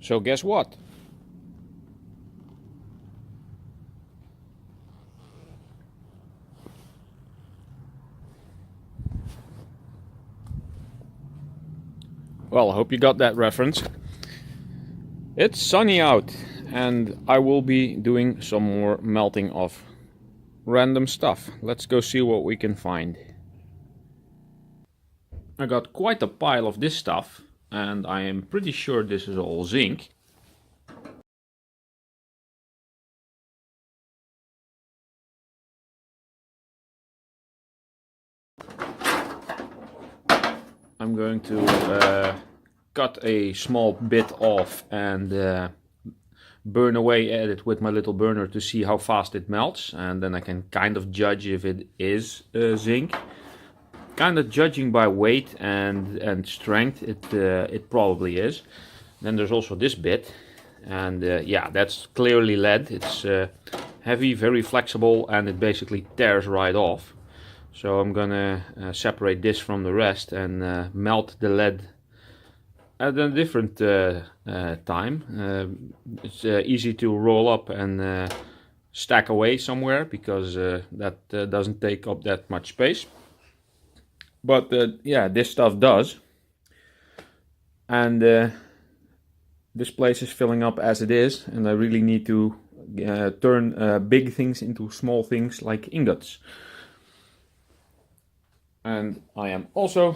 So guess what? Well, I hope you got that reference. It's sunny out and I will be doing some more melting of random stuff. Let's go see what we can find. I got quite a pile of this stuff and I am pretty sure this is all zinc. I'm going to cut a small bit off and burn away at it with my little burner to see how fast it melts, and then I can kind of judge if it is zinc. Kind of judging by weight and strength, it probably is. Then there's also this bit, and yeah, that's clearly lead. It's heavy, very flexible, and it basically tears right off. So I'm gonna separate this from the rest and melt the lead at a different time. It's easy to roll up and stack away somewhere because that doesn't take up that much space. But yeah, this stuff does. And this place is filling up as it is, and I really need to turn big things into small things like ingots. And I am also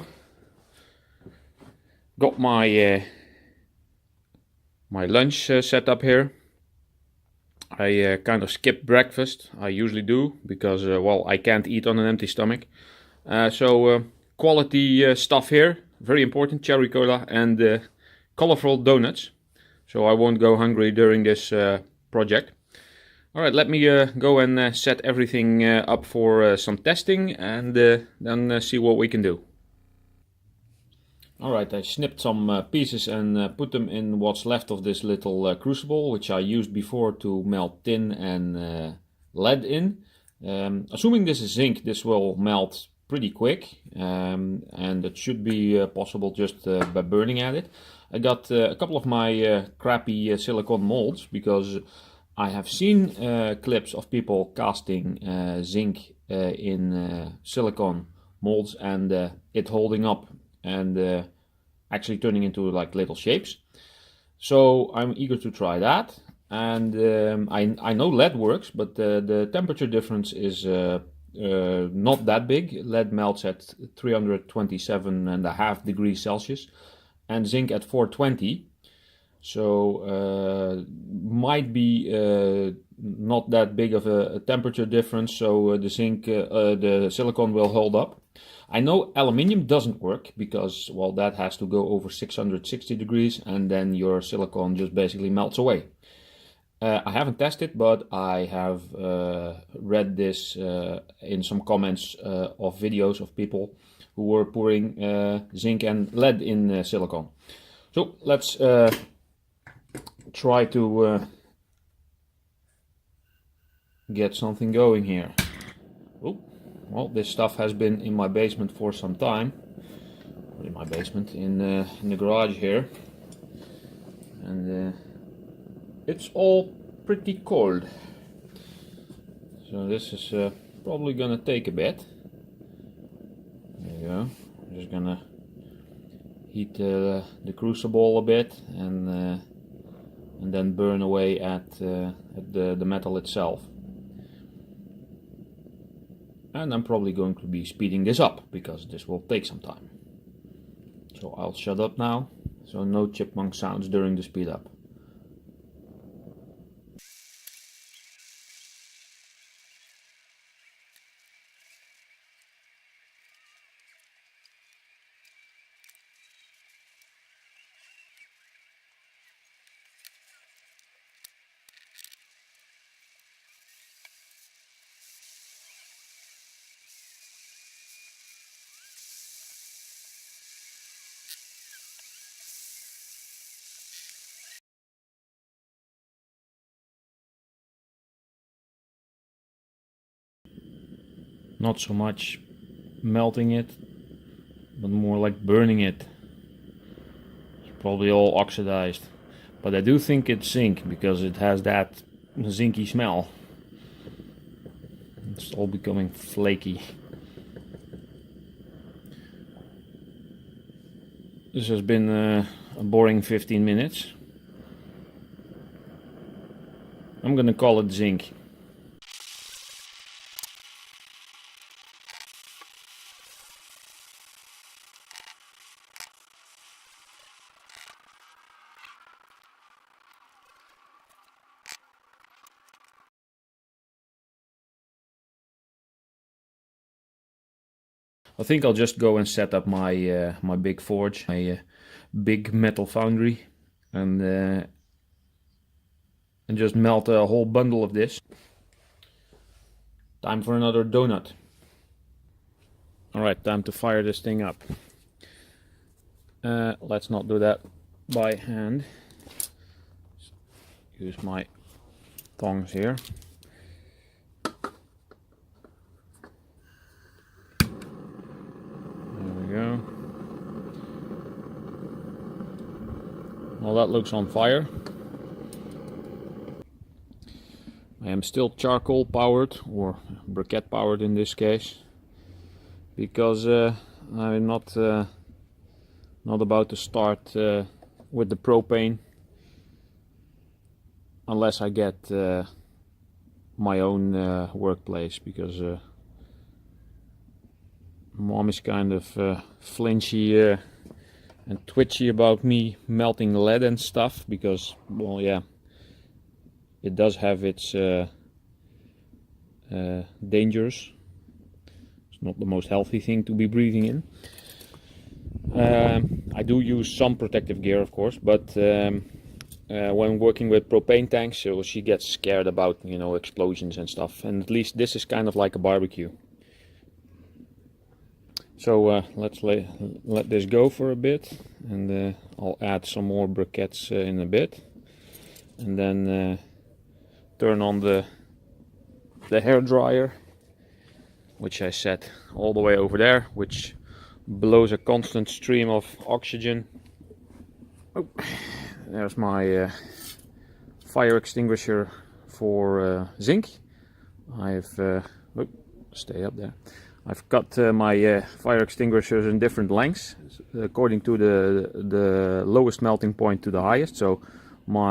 got my my lunch set up here. I kind of skip breakfast. I usually do because well, I can't eat on an empty stomach. So quality stuff here, very important. Cherry cola and colorful donuts. So I won't go hungry during this project. Alright, let me go and set everything up for some testing and then see what we can do. Alright, I snipped some pieces and put them in what's left of this little crucible, which I used before to melt tin and lead in. Assuming this is zinc, this will melt pretty quick, and it should be possible just by burning at it. I got a couple of my crappy silicone molds because I have seen clips of people casting zinc in silicone molds and it holding up and actually turning into like little shapes. So I'm eager to try that. And I know lead works, but the temperature difference is not that big. Lead melts at 327.5 degrees Celsius and zinc at 420. So might be not that big of a temperature difference, so the zinc, the silicone will hold up. I know aluminium doesn't work because, well, that has to go over 660 degrees and then your silicone just basically melts away. I haven't tested, but I have read this in some comments of videos of people who were pouring zinc and lead in silicone. So let's try to get something going here. Oh, well, this stuff has been in my basement for some time. In my basement, in the garage here, and it's all pretty cold. So this is probably gonna take a bit. There you go. I'm just gonna heat the crucible a bit and then burn away at the metal itself. And I'm probably going to be speeding this up because this will take some time. So I'll shut up now, so no chipmunk sounds during the speed up. Not so much melting it, but more like burning it. It's probably all oxidized. But I do think it's zinc because it has that zinky smell. It's all becoming flaky. This has been a boring 15 minutes. I'm gonna call it zinc. I think I'll just go and set up my my big forge, my big metal foundry, and just melt a whole bundle of this. Time for another donut. Alright, time to fire this thing up. Let's not do that by hand. Use my tongs here. Go. Well, that looks on fire. I am still charcoal powered, or briquette powered in this case, because I'm not about to start with the propane unless I get my own workplace, because Mom is kind of flinchy and twitchy about me melting lead and stuff, because, well, yeah, it does have its dangers. It's not the most healthy thing to be breathing in. I do use some protective gear, of course, but when working with propane tanks, so she gets scared about, you know, explosions and stuff, and at least this is kind of like a barbecue. So let's let this go for a bit, and I'll add some more briquettes in a bit, and then turn on the hair dryer, which I set all the way over there, which blows a constant stream of oxygen. Oh, there's my fire extinguisher for zinc. I've stay up there. I've cut my fire extinguishers in different lengths according to the lowest melting point to the highest. So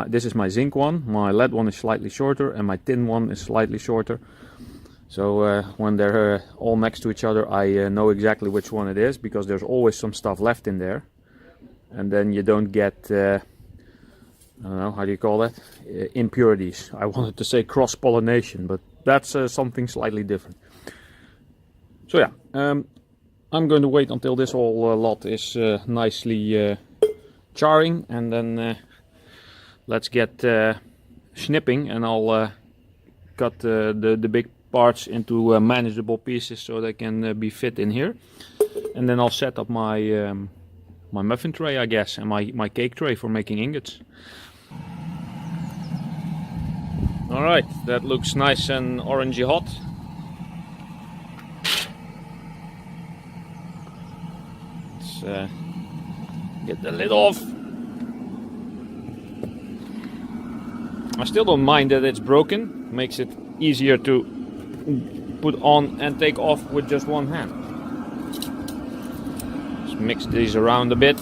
this is my zinc one, my lead one is slightly shorter, and my tin one is slightly shorter. So when they're all next to each other, I know exactly which one it is, because there's always some stuff left in there, and then you don't get I don't know, how do you call that? Impurities. I wanted to say cross-pollination, but that's something slightly different. So yeah, I'm going to wait until this whole lot is nicely charring, and then let's get snipping, and I'll cut the big parts into manageable pieces so they can be fit in here, and then I'll set up my my muffin tray, I guess, and my cake tray for making ingots. Alright, that looks nice and orangey hot. Let's get the lid off. I still don't mind that it's broken, makes it easier to put on and take off with just one hand. Just mix these around a bit.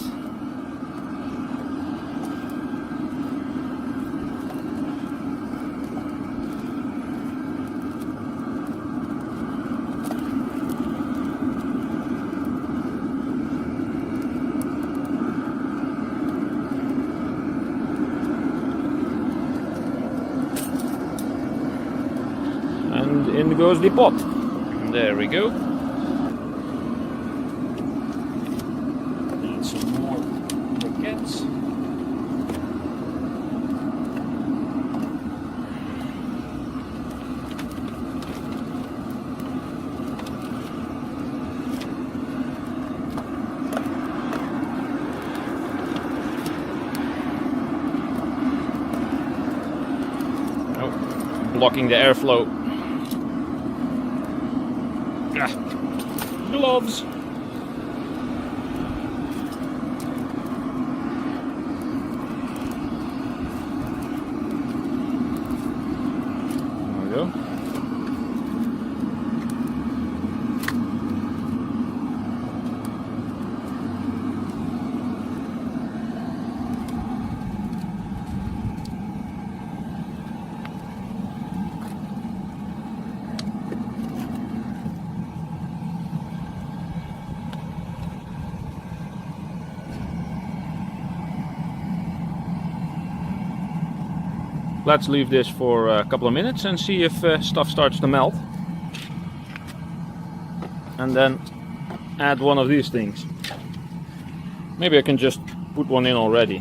In goes the pot. There we go. Need some more briquettes. Oh, blocking the airflow. Gloves. we go. Let's leave this for a couple of minutes and see if stuff starts to melt. And then add one of these things. Maybe I can just put one in already.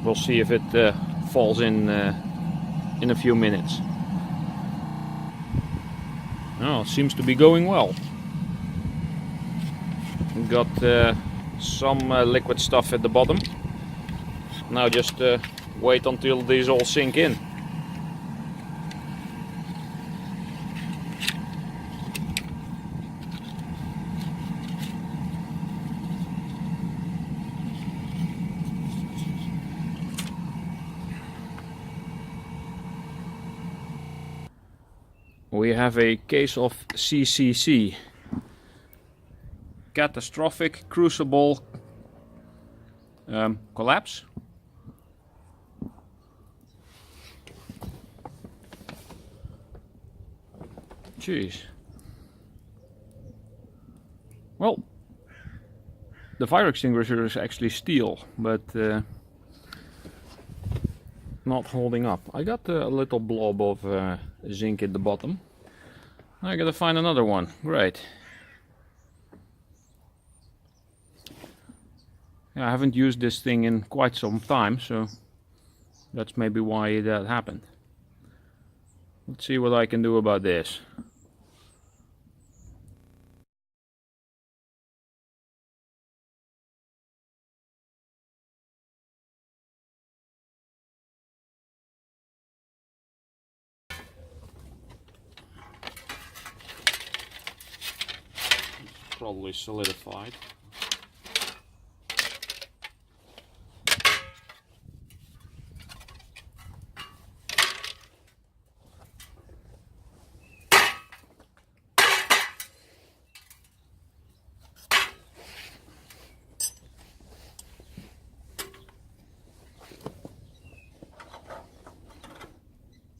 We'll see if it falls in a few minutes. Oh, it seems to be going well. We've got some liquid stuff at the bottom. Now just wait until these all sink in. We have a case of CCC, catastrophic crucible collapse. Jeez. Well, the fire extinguisher is actually steel, but not holding up. I got a little blob of zinc at the bottom. I gotta find another one. Great. Yeah, I haven't used this thing in quite some time, so that's maybe why that happened. Let's see what I can do about this. Probably solidified.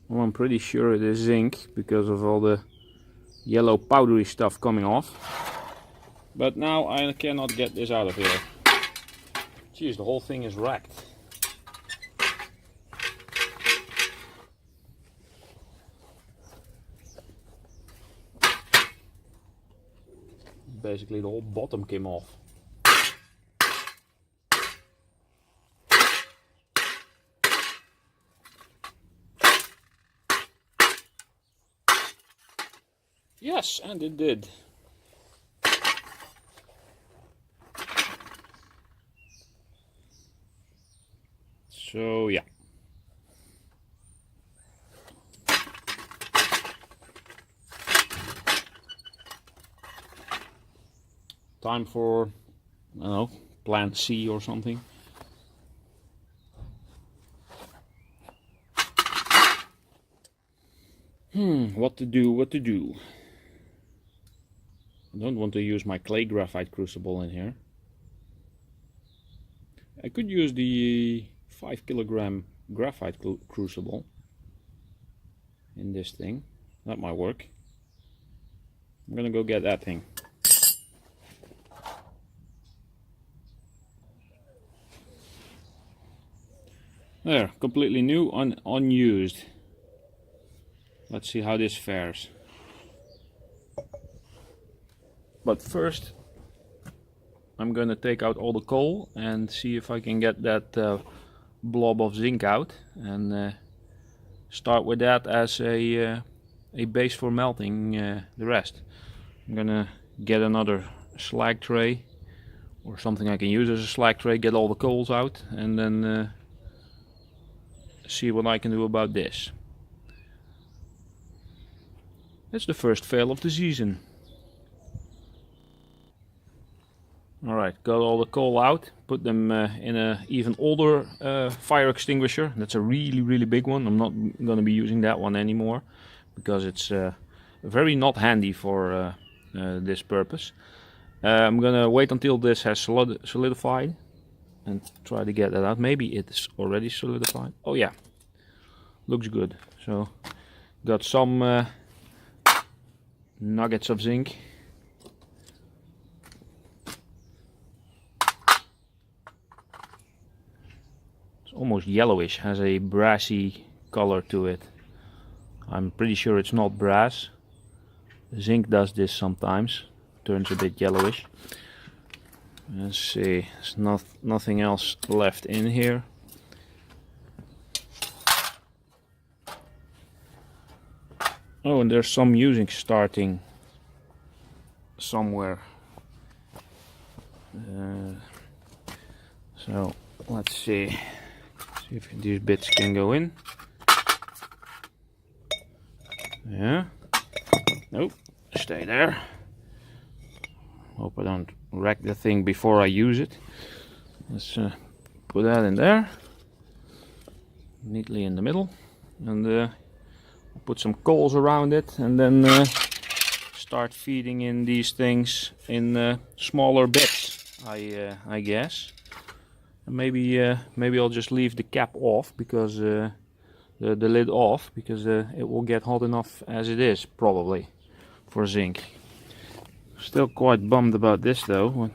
Well, I'm pretty sure it is zinc because of all the yellow powdery stuff coming off. But now I cannot get this out of here. Jeez, the whole thing is wrecked. Basically the whole bottom came off. Yes, and it did. So yeah. Time for, I don't know, plan C or something. What to do. I don't want to use my clay graphite crucible in here. I could use the 5 kilogram graphite crucible in this thing. That might work. I'm gonna go get that thing. There, completely new, unused. Let's see how this fares. But first, I'm gonna take out all the coal and see if I can get that blob of zinc out, and start with that as a base for melting the rest. I'm gonna get another slag tray or something I can use as a slag tray, get all the coals out, and then see what I can do about this. It's the first fail of the season. Alright, got all the coal out, put them in a even older fire extinguisher. That's a really big one. I'm not gonna be using that one anymore because it's very not handy for this purpose. I'm gonna wait until this has solidified and try to get that out. Maybe it's already solidified. Oh yeah, looks good. So got some nuggets of zinc. It's almost yellowish, has a brassy color to it. I'm pretty sure it's not brass. Zinc does this sometimes, turns a bit yellowish. Let's see, there's nothing else left in here. Oh, and there's some music starting somewhere. So let's see if these bits can go in. Yeah. Nope, stay there. Hope I don't wreck the thing before I use it. Let's put that in there, neatly in the middle, and put some coals around it, and then start feeding in these things in smaller bits. I guess. And maybe I'll just leave the cap off because the lid off because it will get hot enough as it is probably for zinc. Still quite bummed about this though.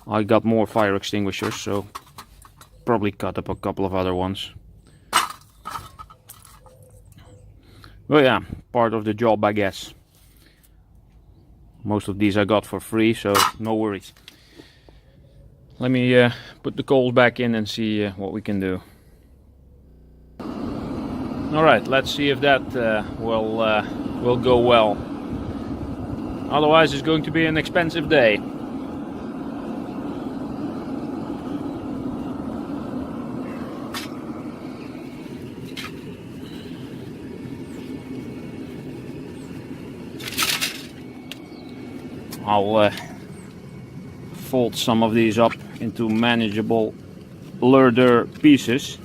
I got more fire extinguishers, so probably cut up a couple of other ones. Well, yeah, part of the job, I guess. Most of these I got for free, so no worries. Let me put the coals back in and see what we can do. Alright, let's see if that will go well. Otherwise it's going to be an expensive day. I'll fold some of these up into manageable Lurder pieces.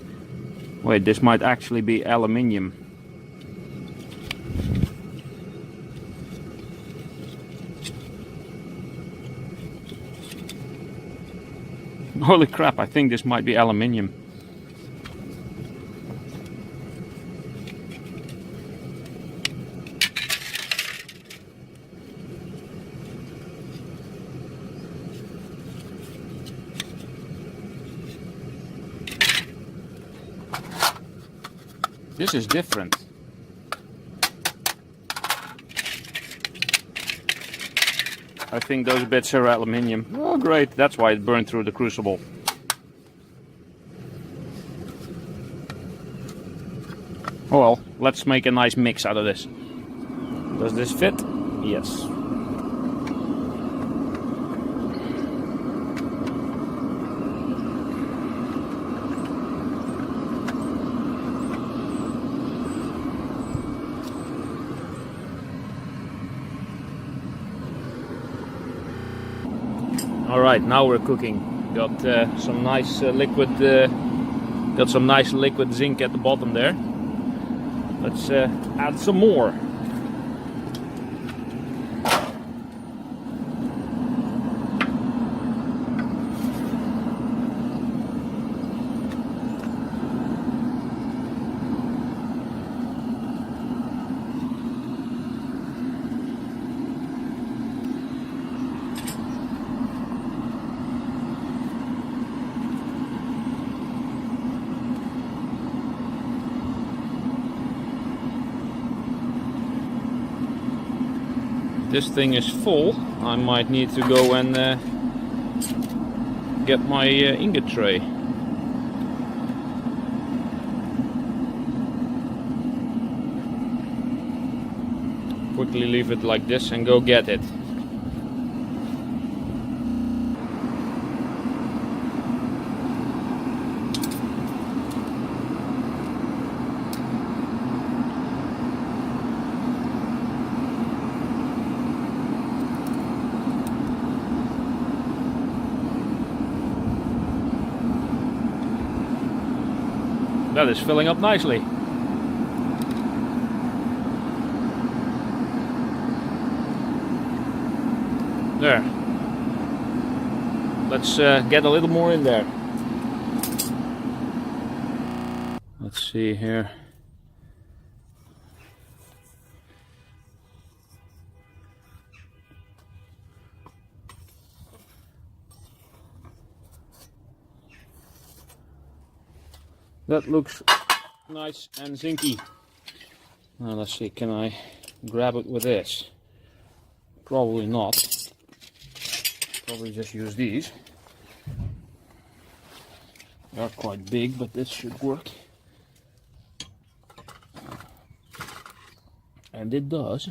Wait, this might actually be aluminium. Holy crap, I think this might be aluminium. This is different. I think those bits are aluminium. Oh great, that's why it burned through the crucible. Oh well, let's make a nice mix out of this. Does this fit? Yes. All right, now we're cooking. Got some nice liquid. Got some nice liquid zinc at the bottom there. Let's add some more. This thing is full. I might need to go and get my ingot tray. Quickly leave it like this and go get it. That is filling up nicely. There. Let's get a little more in there. Let's see here. That looks nice and zinky. Now let's see, can I grab it with this? Probably not. Probably just use these. They are quite big, but this should work. And it does.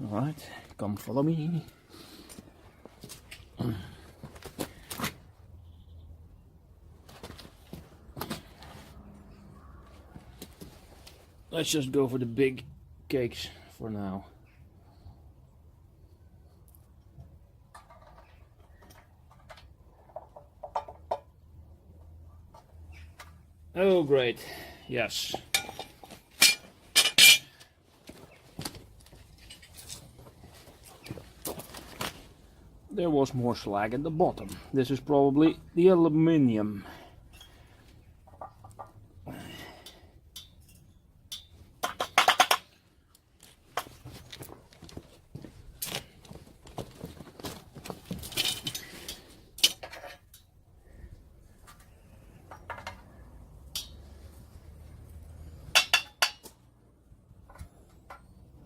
Alright, come follow me. Let's just go for the big cakes for now. Oh great, yes. There was more slag at the bottom. This is probably the aluminium.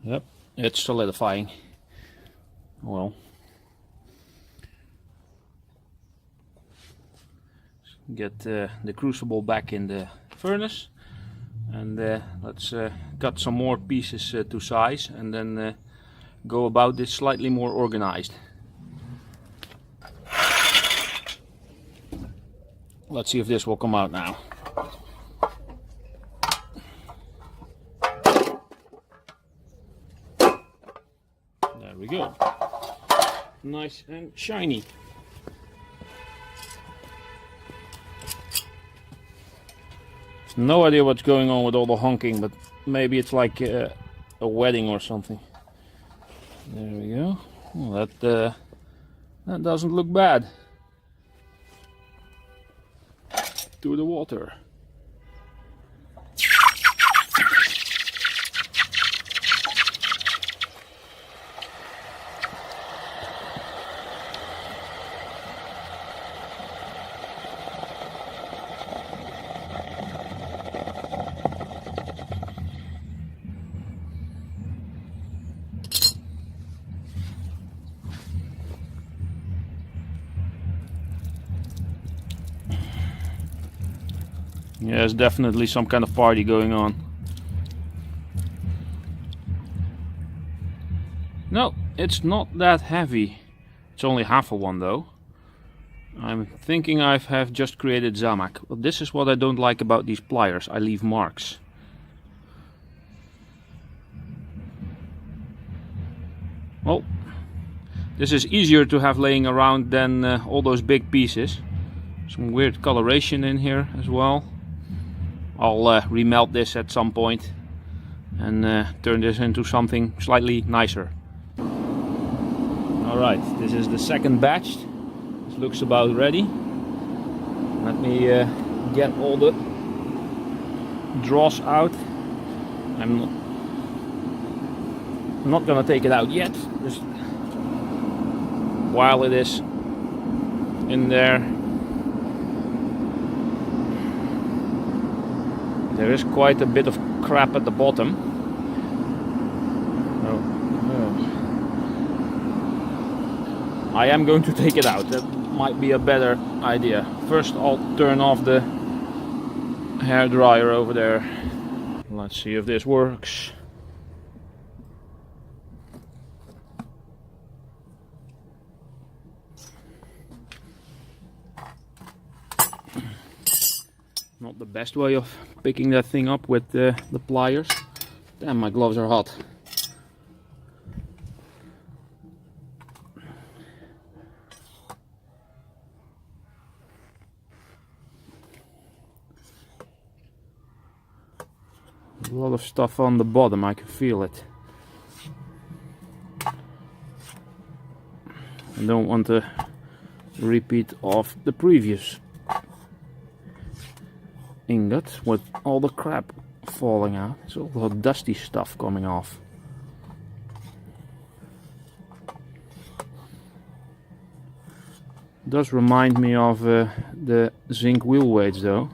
Yep, it's solidifying. Well, get the crucible back in the furnace, and let's cut some more pieces to size, and then go about this slightly more organized. Let's see if this will come out now. There we go. Nice and shiny. No idea what's going on with all the honking, but maybe it's like a wedding or something. There we go. Well, that doesn't look bad. To the water. Yeah, there's definitely some kind of party going on. No, it's not that heavy. It's only half a one though. I'm thinking I have just created Zamak. But this is what I don't like about these pliers. I leave marks. Well, this is easier to have laying around than all those big pieces. Some weird coloration in here as well. I'll remelt this at some point and turn this into something slightly nicer. Alright, this is the second batch. This looks about ready. Let me get all the dross out. I'm not gonna take it out yet, just while it is in there. There is quite a bit of crap at the bottom. I am going to take it out. That might be a better idea. First I'll turn off the hair dryer over there. Let's see if this works. Not the best way of picking that thing up with the pliers. Damn, my gloves are hot. A lot of stuff on the bottom, I can feel it. I don't want to repeat of the previous ingot with all the crap falling out. It's all the dusty stuff coming off. Does remind me of the zinc wheel weights though.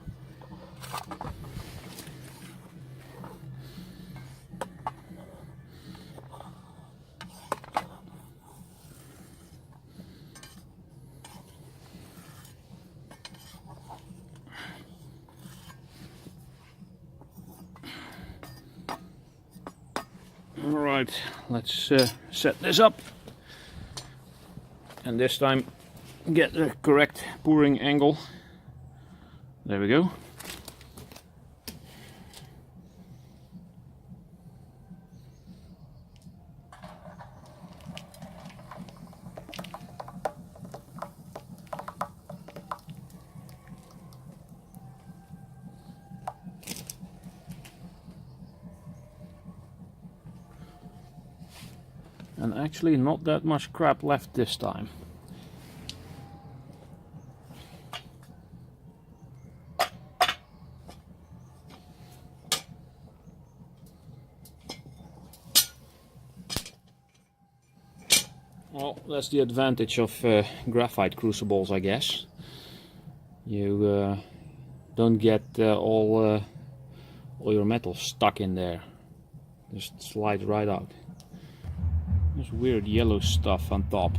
Alright, let's set this up, and this time get the correct pouring angle. There we go. And actually not that much crap left this time. Well, that's the advantage of graphite crucibles, I guess. You don't get all your metal stuck in there. Just slides right out. There's weird yellow stuff on top.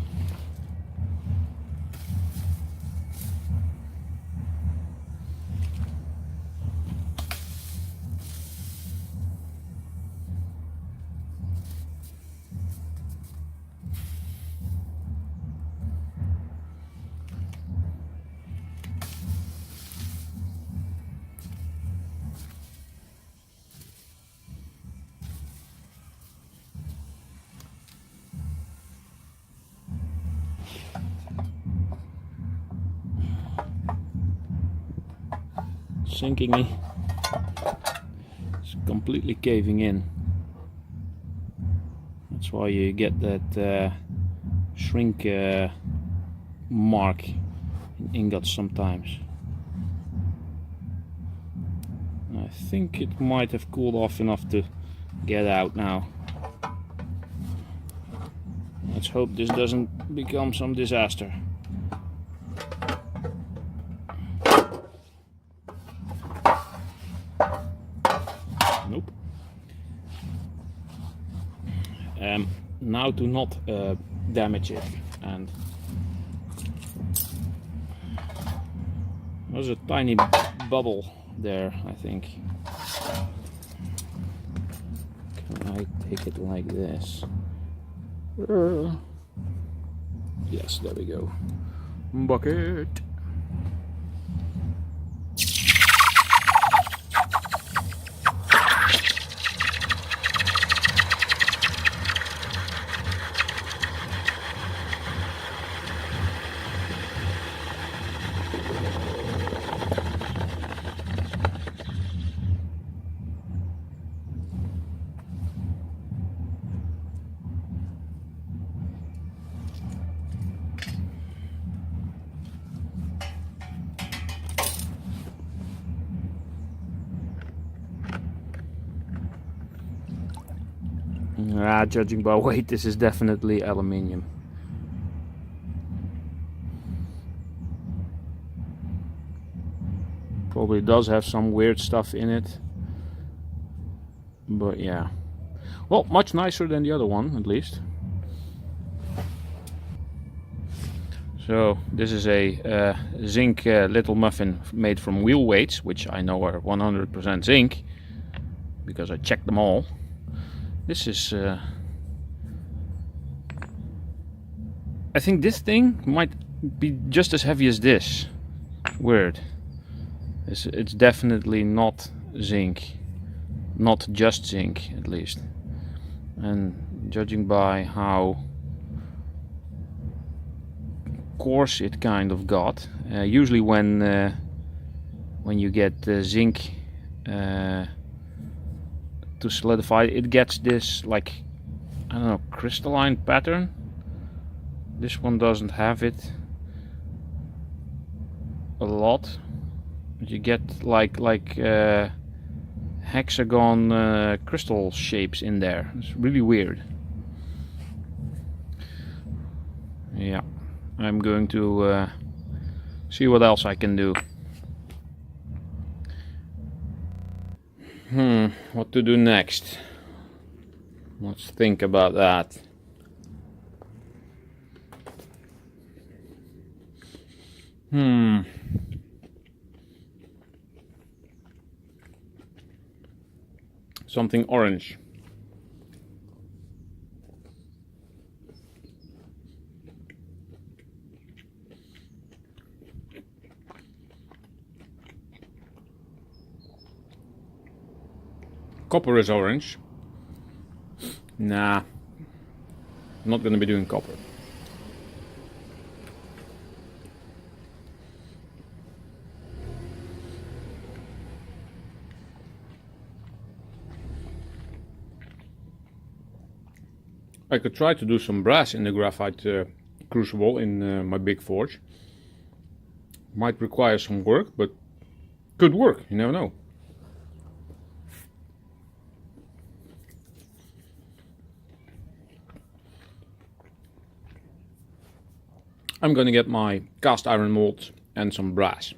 Sinking me. It's completely caving in. That's why you get that shrink mark in ingots sometimes. I think it might have cooled off enough to get out now. Let's hope this doesn't become some disaster. Nope. Now to not damage it, and there's a tiny bubble there, I think. Can I take it like this? Yes, there we go. Bucket. Judging by weight, this is definitely aluminium. Probably does have some weird stuff in it, but yeah. Well, much nicer than the other one, at least. So this is a zinc little muffin made from wheel weights, which I know are 100% zinc because I checked them all. This is I think this thing might be just as heavy as this. Weird. It's definitely not zinc. Not just zinc, at least. And judging by how coarse it kind of got, usually when you get zinc to solidify, it gets this, like, I don't know, crystalline pattern. This one doesn't have it a lot. You get like hexagon crystal shapes in there. It's really weird. Yeah, I'm going to see what else I can do. What to do next? Let's think about that. Something orange. Copper is orange. Nah, I'm not gonna be doing copper. I could try to do some brass in the graphite crucible in my big forge. Might require some work, but could work, you never know. I'm gonna get my cast iron mold and some brass.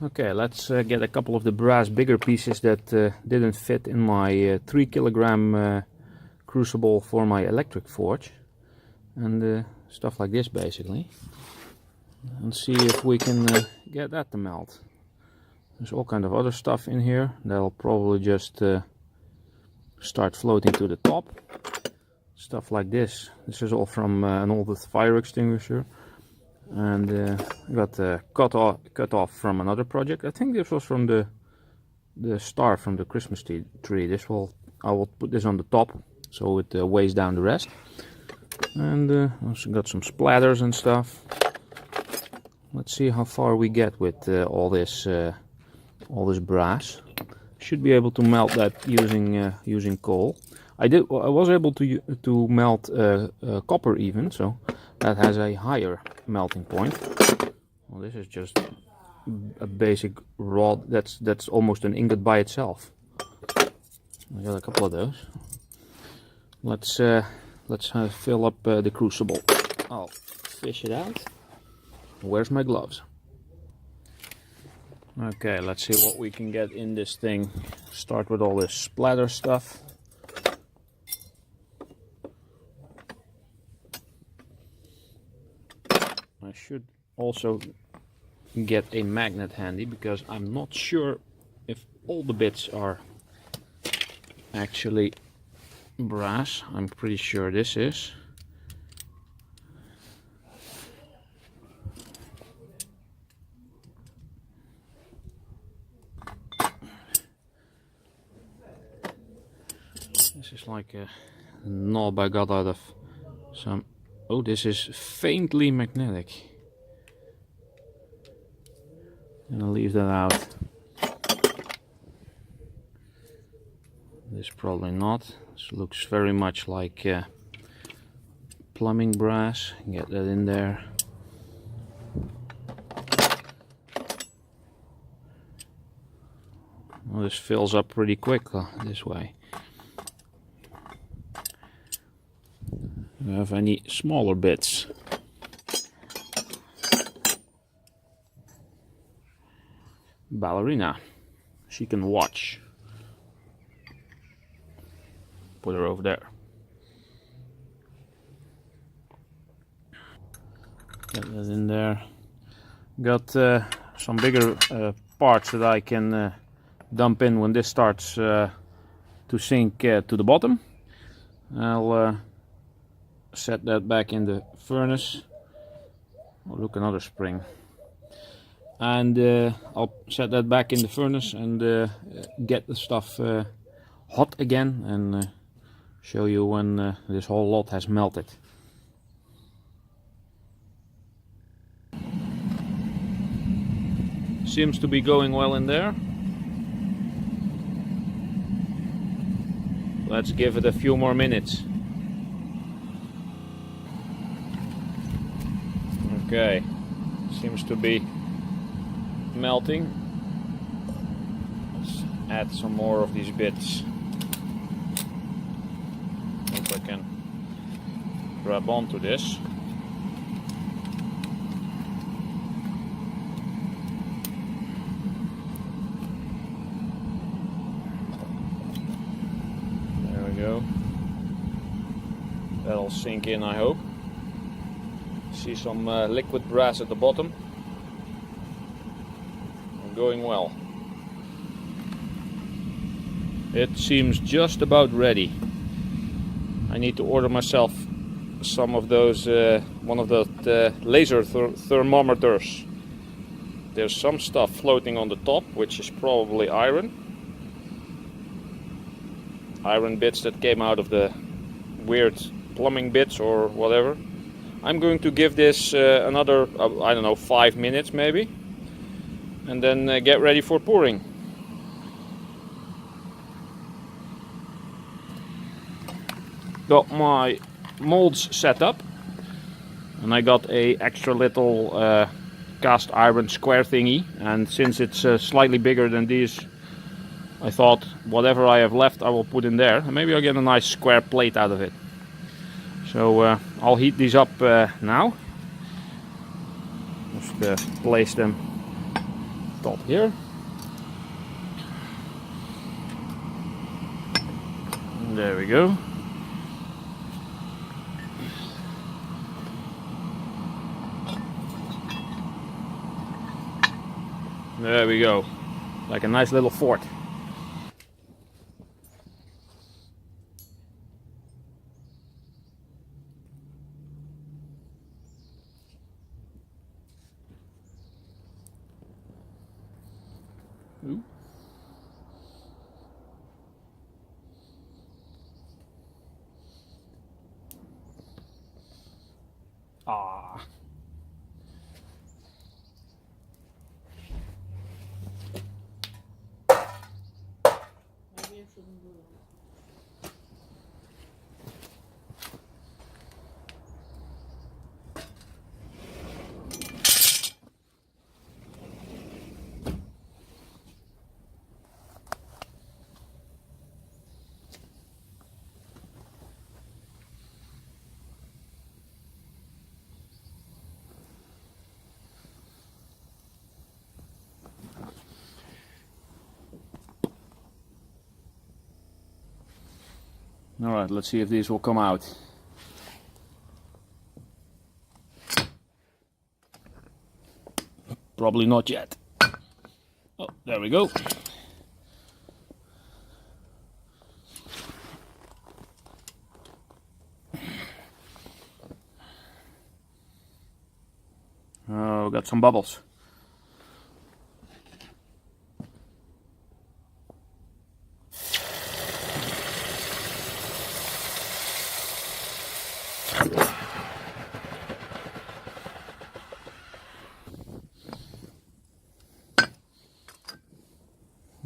Okay, let's get a couple of the brass bigger pieces that didn't fit in my 3 kilogram crucible for my electric forge, and stuff like this basically, and see if we can get that to melt. There's all kind of other stuff in here that'll probably just start floating to the top. Stuff like this. This is all from an old fire extinguisher, and I got cut off from another project. I think this was from the star from the Christmas tree. I will put this on the top so it weighs down the rest. And also got some splatters and stuff. Let's see how far we get with all this brass. Should be able to melt that using coal. I was able to melt copper even, so that has a higher melting point. Well, this is just a basic rod. That's almost an ingot by itself. I got a couple of those. Let's fill up the crucible. I'll fish it out. Where's my gloves? Okay, let's see what we can get in this thing. Start with all this splatter stuff. I should also get a magnet handy, because I'm not sure if all the bits are actually brass. I'm pretty sure this is. This is like a knob I got out of some. Oh, this is faintly magnetic. I'm gonna leave that out. This probably not. This looks very much like plumbing brass. Get that in there. Well, this fills up pretty quick this way. Do you have any smaller bits? Ballerina. She can watch. Put her over there. Get that in there. Got some bigger parts that I can dump in when this starts to sink to the bottom. I'll set that back in the furnace. Oh, look, another spring. And I'll set that back in the furnace and get the stuff hot again, and show you when this whole lot has melted. Seems to be going well in there. Let's give it a few more minutes. Okay, seems to be melting. Let's add some more of these bits. If I can grab onto this. There we go. That'll sink in, I hope. See some liquid brass at the bottom. Going well. It seems just about ready. I need to order myself some of those, one of the laser thermometers. There's some stuff floating on the top, which is probably iron. Iron bits that came out of the weird plumbing bits or whatever. I'm going to give this another, I don't know, 5 minutes maybe. And then get ready for pouring. Got my molds set up, and I got a extra little cast iron square thingy, and since it's slightly bigger than these, I thought whatever I have left I will put in there, and maybe I'll get a nice square plate out of it. So I'll heat these up now. Just place them top here. And there we go. There we go. Like a nice little fort. Ooh. Ah. Maybe I shouldn't do that. Alright, let's see if these will come out. Probably not yet. Oh, there we go. Oh, got some bubbles.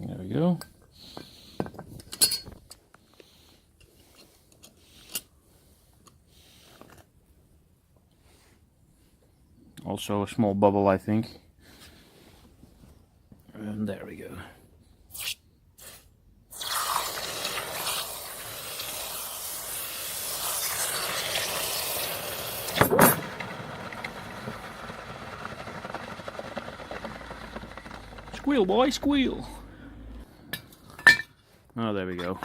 There we go. Also a small bubble, I think. And there we go. Squeal, boy, squeal. Oh, there we go.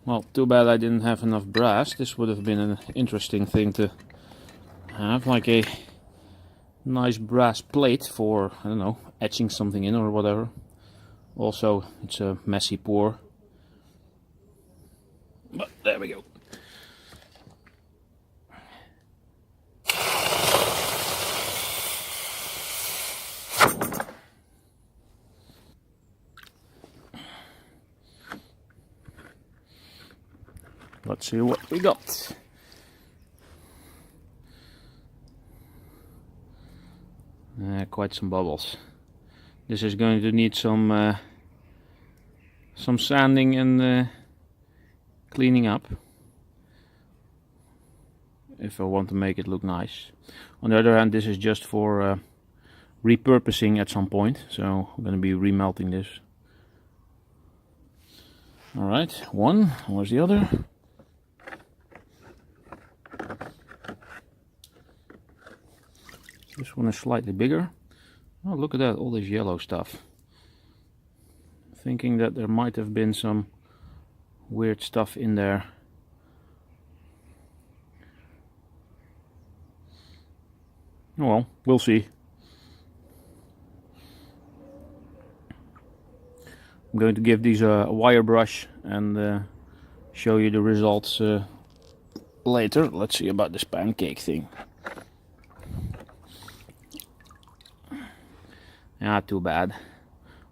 Well, too bad I didn't have enough brass. This would have been an interesting thing to have, like a nice brass plate for, I don't know, etching something in or whatever. Also, it's a messy pour. But there we go. Let's see what we got. Quite some bubbles. This is going to need some some sanding and cleaning up if I want to make it look nice. On the other hand, this is just for repurposing at some point, so I'm going to be remelting this. Alright, one. Where's the other? This one is slightly bigger. Oh, look at that, all this yellow stuff. Thinking that there might have been some weird stuff in there. Oh well, we'll see. I'm going to give these a wire brush and show you the results later. Let's see about this pancake thing. Ah, too bad.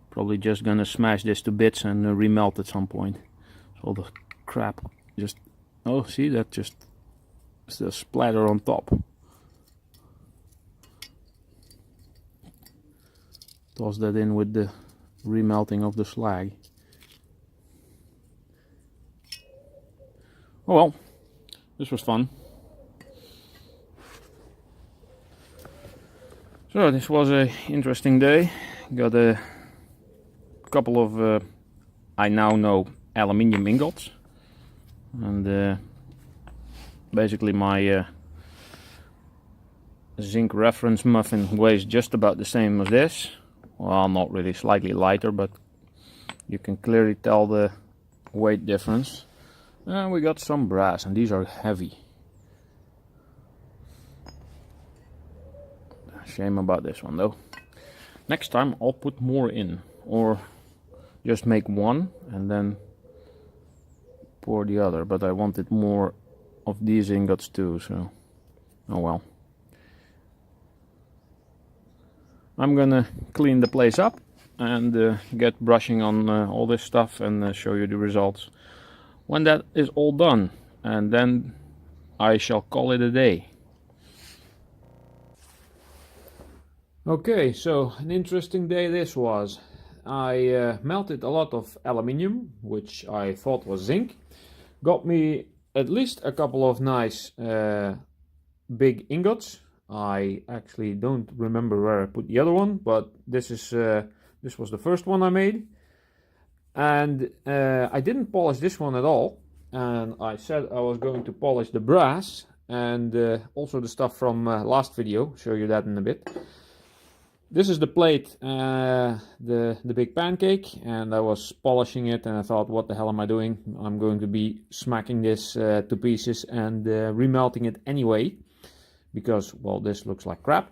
Probably just gonna smash this to bits and remelt at some point. So all the crap just... Oh, see, that just still splatter on top. Toss that in with the remelting of the slag. Oh well, this was fun. So this was a interesting day. Got a couple of I now know aluminium ingots, and basically my zinc reference muffin weighs just about the same as this. Well, not really, slightly lighter, but you can clearly tell the weight difference. And we got some brass, and these are heavy. Shame about this one though. Next time I'll put more in, or just make one and then pour the other, but I wanted more of these ingots too, so oh well. I'm gonna clean the place up and get brushing on all this stuff and show you the results when that is all done, and then I shall call it a day. Okay, so an interesting day this was. I melted a lot of aluminium, which I thought was zinc. Got me at least a couple of nice big ingots. I actually don't remember where I put the other one, but this was the first one I made. And I didn't polish this one at all. And I said I was going to polish the brass and also the stuff from last video. Show you that in a bit. This is the plate, the big pancake, and I was polishing it and I thought, what the hell am I doing? I'm going to be smacking this to pieces and remelting it anyway, because, well, this looks like crap.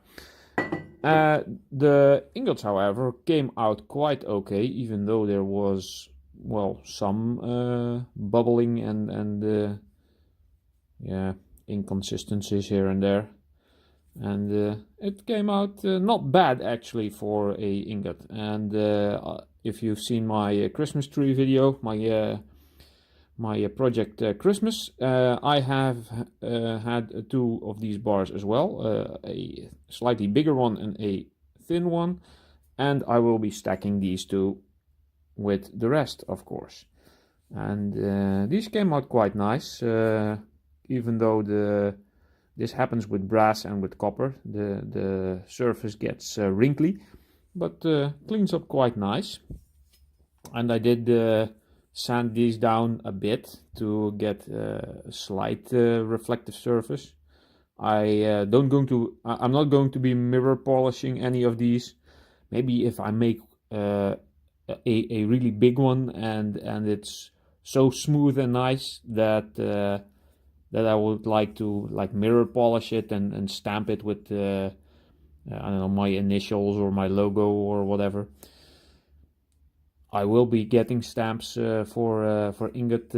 The ingots, however, came out quite okay, even though there was, well, some bubbling and yeah, inconsistencies here and there. And it came out not bad actually for a ingot. And if you've seen my Christmas tree video, my project Christmas, I have had two of these bars as well, a slightly bigger one and a thin one, and I will be stacking these two with the rest, of course. And these came out quite nice, even though this happens with brass and with copper. The surface gets wrinkly, but cleans up quite nice. And I did sand these down a bit to get a slight reflective surface. I'm not going to be mirror polishing any of these. Maybe if I make a really big one and it's so smooth and nice that I would like to mirror polish it and stamp it with I don't know, my initials or my logo or whatever. I will be getting stamps for ingot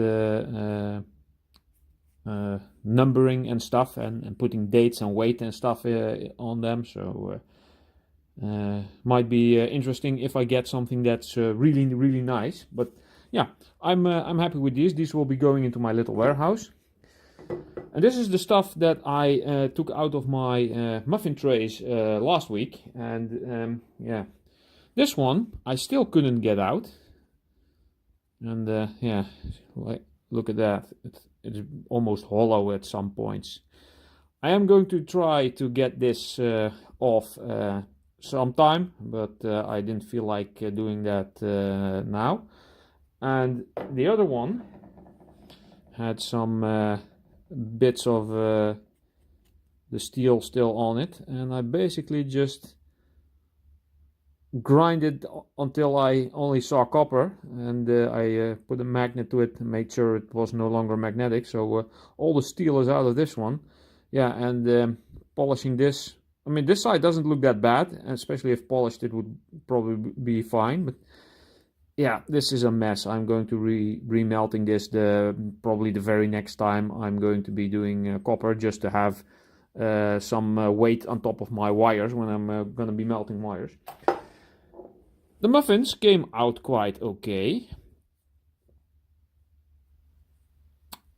numbering and stuff, and putting dates and weight and stuff on them. So might be interesting if I get something that's really nice. But yeah, I'm happy with these. These will be going into my little warehouse. And this is the stuff that I took out of my muffin trays last week, and yeah, this one I still couldn't get out. And yeah, like, look at that. It's almost hollow at some points. I am going to try to get this off sometime, but I didn't feel like doing that now. And the other one had some bits of the steel still on it, and I basically just grinded until I only saw copper, and I put a magnet to it to make sure it was no longer magnetic. So all the steel is out of this one. Yeah, and polishing this, I mean, this side doesn't look that bad, especially if polished it would probably be fine, but yeah, this is a mess. I'm going to remelting this probably the very next time I'm going to be doing copper, just to have some weight on top of my wires when I'm going to be melting wires. The muffins came out quite okay.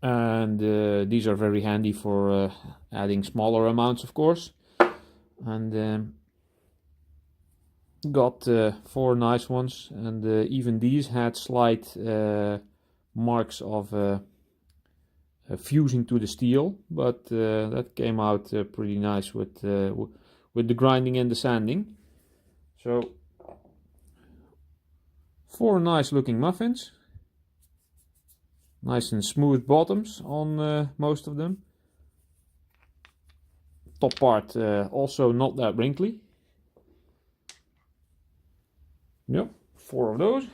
And these are very handy for adding smaller amounts, of course. And got 4 nice ones, and even these had slight marks of fusing to the steel, but that came out pretty nice with the grinding and the sanding. So 4 nice looking muffins, nice and smooth bottoms on most of them. Top part also not that wrinkly. Yep, 4 of those,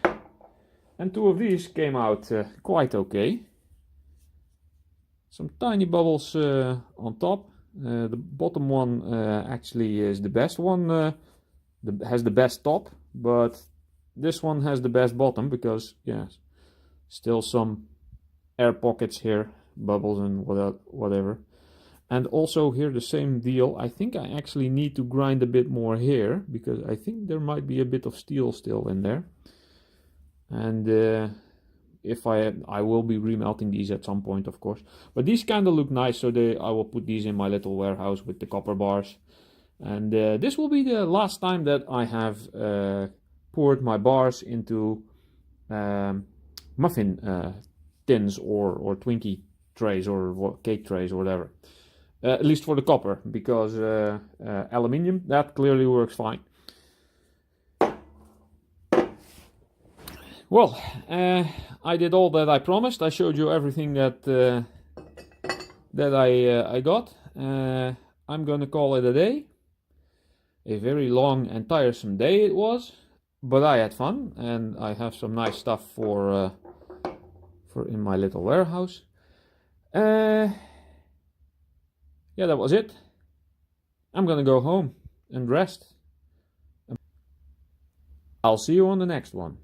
and 2 of these came out quite okay. Some tiny bubbles on top. The bottom one actually is the best one, has the best top, but this one has the best bottom because, yeah, still some air pockets here, bubbles and whatever. And also here the same deal. I think I actually need to grind a bit more here, because I think there might be a bit of steel still in there. And if I will be remelting these at some point, of course. But these kind of look nice, so I will put these in my little warehouse with the copper bars. And this will be the last time that I have poured my bars into muffin tins or Twinkie trays or cake trays or whatever. At least for the copper, because aluminium, that clearly works fine. Well, I did all that I promised. I showed you everything that I got. I'm gonna call it a day. A very long and tiresome day it was, but I had fun, and I have some nice stuff for in my little warehouse. Yeah, that was it. I'm gonna go home and rest. I'll see you on the next one.